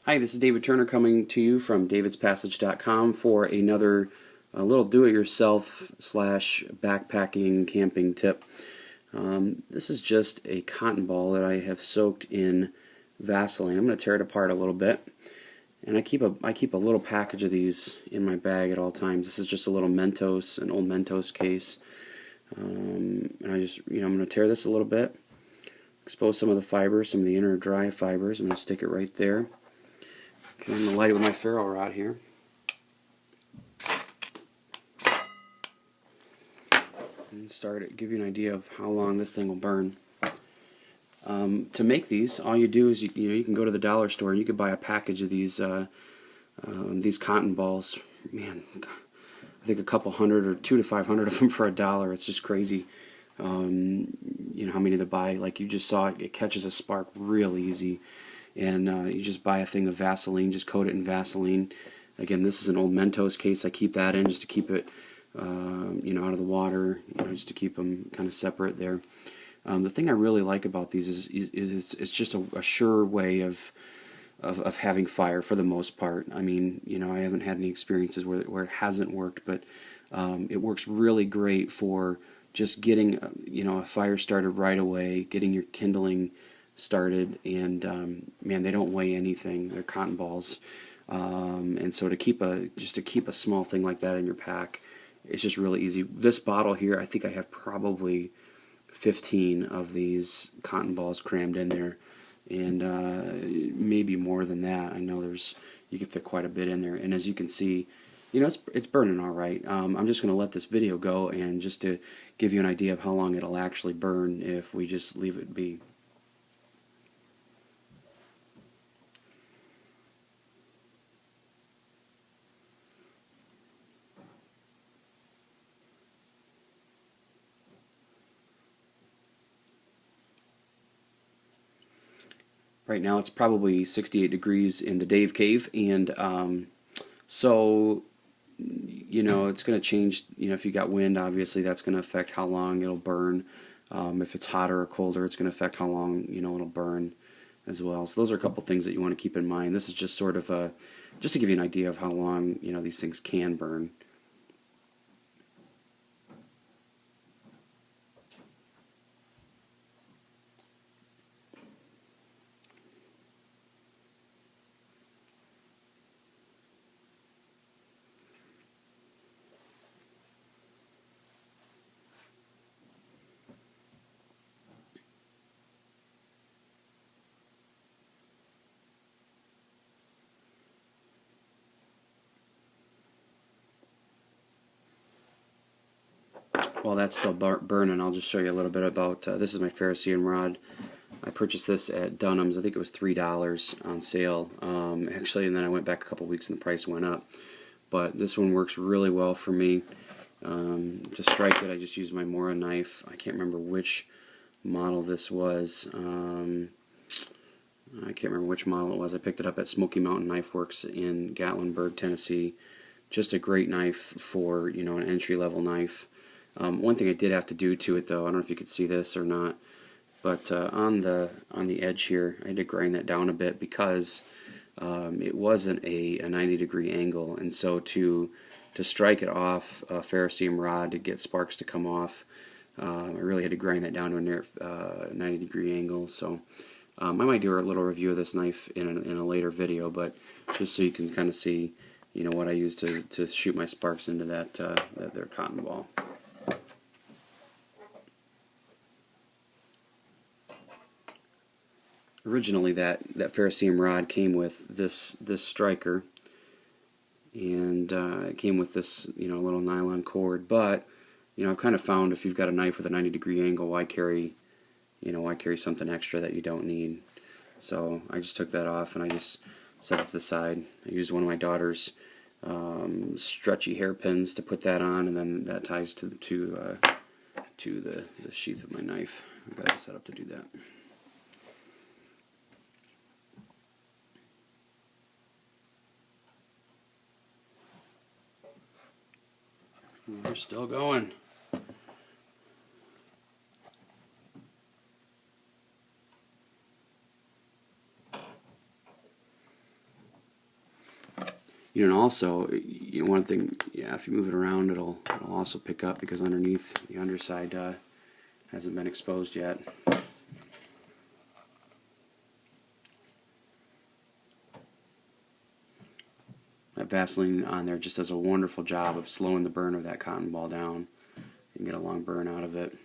Hi, this is David Turner coming to you from davidspassage.com for another little do-it-yourself slash backpacking camping tip. This is just a cotton ball that I have soaked in Vaseline. I'm going to tear it apart a little bit, and I keep a little package of these in my bag at all times. This is just a little Mentos, an old Mentos case, and I just I'm going to tear this a little bit, expose some of the fibers, some of the inner dry fibers. I'm going to stick it right there. Okay, I'm going to light it with my ferro rod here. And start it, give you an idea of how long this thing will burn. To make these, all you do is you can go to the dollar store and you could buy a package of these cotton balls. Man, I think a couple hundred or 200 to 500 of them for $1. It's just crazy. You know how many to buy. Like you just saw, it catches a spark real easy. And you just buy a thing of Vaseline, just coat it in Vaseline. Again, this is an old Mentos case. I keep that in just to keep it, out of the water, just to keep them kind of separate there. The thing I really like about these is it's just a sure way of having fire for the most part. I mean, I haven't had any experiences where it hasn't worked, but it works really great for just getting a fire started right away, getting your kindling started, and man, they don't weigh anything. They're cotton balls, and so to keep a small thing like that in your pack, it's just really easy. This bottle here, I think I have probably 15 of these cotton balls crammed in there, and maybe more than that. I know you can fit quite a bit in there, and as you can see, it's burning all right. I'm just going to let this video go, and just to give you an idea of how long it'll actually burn if we just leave it be. Right now it's probably 68 degrees in the Dave Cave, and so it's going to change. If you got wind, obviously that's going to affect how long it'll burn. If it's hotter or colder, it's going to affect how long it'll burn as well. So those are a couple things that you want to keep in mind. This is just sort of just to give you an idea of how long these things can burn. While that's still burning, I'll just show you a little bit about, this is my Vaseline rod. I purchased this at Dunham's. I think it was $3 on sale, actually, and then I went back a couple weeks and the price went up. But this one works really well for me. To strike it, I just used my Mora knife. I can't remember which model this was. I can't remember which model it was. I picked it up at Smoky Mountain Knife Works in Gatlinburg, Tennessee. Just a great knife for, an entry-level knife. One thing I did have to do to it, though, I don't know if you could see this or not, but on the edge here, I had to grind that down a bit because it wasn't a 90-degree angle, and so to strike it off a ferrocerium rod to get sparks to come off, I really had to grind that down to a near 90-degree angle. So I might do a little review of this knife in a later video, but just so you can kind of see, what I use to shoot my sparks into that their cotton ball. Originally, that ferrocerium rod came with this striker, and it came with this little nylon cord. But I've kind of found if you've got a knife with a 90-degree angle, why carry something extra that you don't need? So I just took that off and I just set it to the side. I used one of my daughter's stretchy hairpins to put that on, and then that ties to the sheath of my knife. I've got it set up to do that. We're still going. And also, one thing, yeah, if you move it around, it'll also pick up because underneath the underside hasn't been exposed yet. That Vaseline on there just does a wonderful job of slowing the burn of that cotton ball down and get a long burn out of it.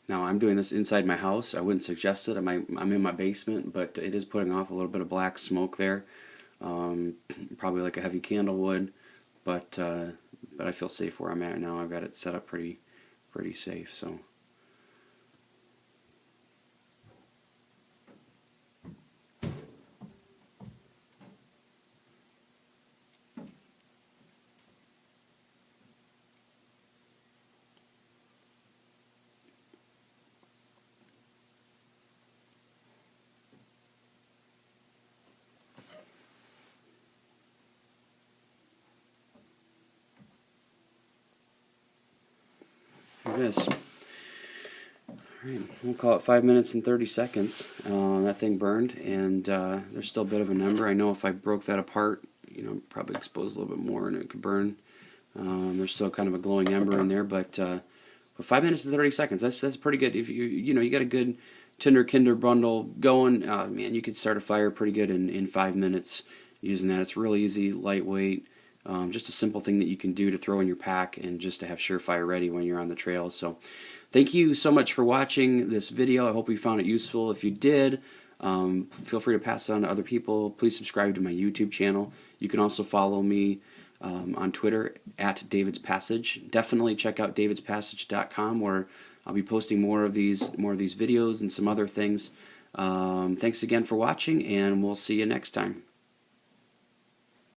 Now I'm doing this inside my house. I wouldn't suggest it. I'm in my basement, but it is putting off a little bit of black smoke there, probably like a heavy candle would. But I feel safe where I'm at now. I've got it set up pretty safe. So. There it is. Alright, we'll call it 5 minutes and 30 seconds. That thing burned, and there's still a bit of an ember. I know if I broke that apart, probably expose a little bit more and it could burn. There's still kind of a glowing ember in there, but 5 minutes and 30 seconds, that's pretty good. If you got a good Tinder Kinder bundle going, man, you could start a fire pretty good in 5 minutes using that. It's really easy, lightweight. Just a simple thing that you can do to throw in your pack and just to have surefire ready when you're on the trail. So thank you so much for watching this video. I hope you found it useful. If you did, feel free to pass it on to other people. Please subscribe to my YouTube channel. You can also follow me on Twitter at David's Passage. Definitely check out davidspassage.com where I'll be posting more of these videos and some other things. Thanks again for watching, and we'll see you next time.